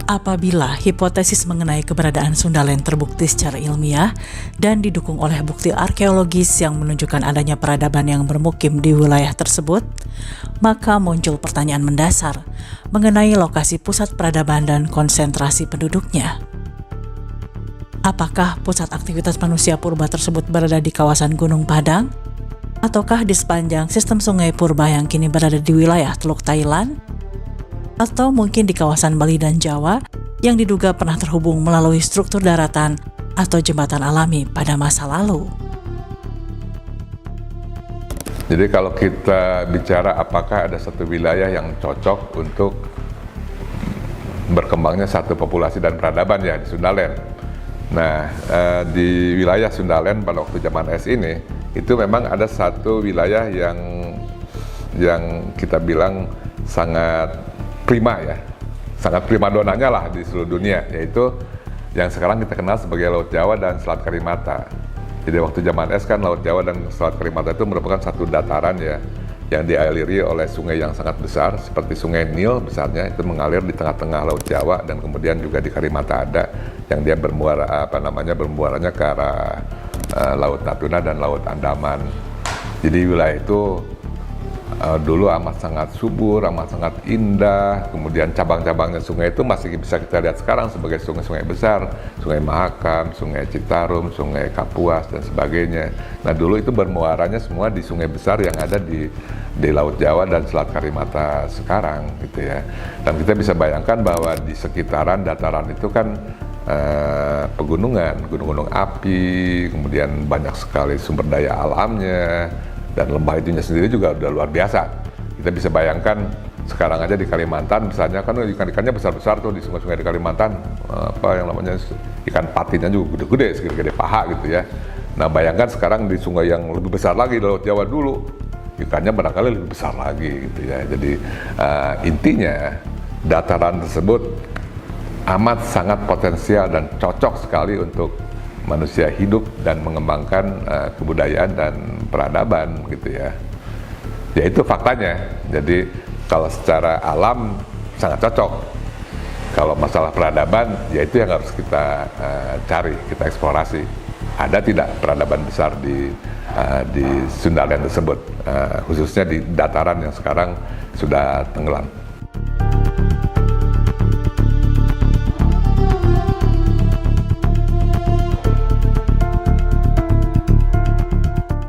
Apabila hipotesis mengenai keberadaan Sundaland terbukti secara ilmiah dan didukung oleh bukti arkeologis yang menunjukkan adanya peradaban yang bermukim di wilayah tersebut, maka muncul pertanyaan mendasar mengenai lokasi pusat peradaban dan konsentrasi penduduknya. Apakah pusat aktivitas manusia purba tersebut berada di kawasan Gunung Padang? Ataukah di sepanjang sistem sungai purba yang kini berada di wilayah Teluk Thailand? Atau mungkin di kawasan Bali dan Jawa yang diduga pernah terhubung melalui struktur daratan atau jembatan alami pada masa lalu. Jadi kalau kita bicara apakah ada satu wilayah yang cocok untuk berkembangnya satu populasi dan peradaban ya di Sundaland. Nah, di wilayah Sundaland pada waktu zaman es ini, itu memang ada satu wilayah yang kita bilang sangat prima ya, sangat primadonanya lah di seluruh dunia, yaitu yang sekarang kita kenal sebagai Laut Jawa dan Selat Karimata. Jadi waktu zaman es kan Laut Jawa dan Selat Karimata itu merupakan satu dataran ya, yang dialiri oleh sungai yang sangat besar, seperti Sungai Nil besarnya, itu mengalir di tengah-tengah Laut Jawa, dan kemudian juga di Karimata ada yang dia bermuaranya ke arah Laut Natuna dan Laut Andaman. Jadi wilayah itu dulu amat sangat subur, amat sangat indah. Kemudian cabang-cabangnya sungai itu masih bisa kita lihat sekarang sebagai sungai-sungai besar, Sungai Mahakam, Sungai Citarum, Sungai Kapuas dan sebagainya. Nah dulu itu bermuaranya semua di sungai besar yang ada di Laut Jawa dan Selat Karimata sekarang gitu ya. Dan kita bisa bayangkan bahwa di sekitaran dataran itu kan pegunungan, gunung-gunung api, kemudian banyak sekali sumber daya alamnya. Dan lembah itunya sendiri juga udah luar biasa. Kita bisa bayangkan sekarang aja di Kalimantan misalnya kan ikan-ikannya besar-besar tuh di sungai-sungai di Kalimantan, apa yang namanya ikan patinnya juga gede-gede, segede-gede paha gitu ya. Nah bayangkan sekarang di sungai yang lebih besar lagi di Laut Jawa dulu, ikannya barangkali lebih besar lagi gitu ya. Jadi intinya dataran tersebut amat sangat potensial dan cocok sekali untuk manusia hidup dan mengembangkan kebudayaan dan peradaban gitu ya. Ya itu faktanya. Jadi kalau secara alam sangat cocok. Kalau masalah peradaban ya itu yang harus kita cari, kita eksplorasi. Ada tidak peradaban besar di Sundaland tersebut, khususnya di dataran yang sekarang sudah tenggelam.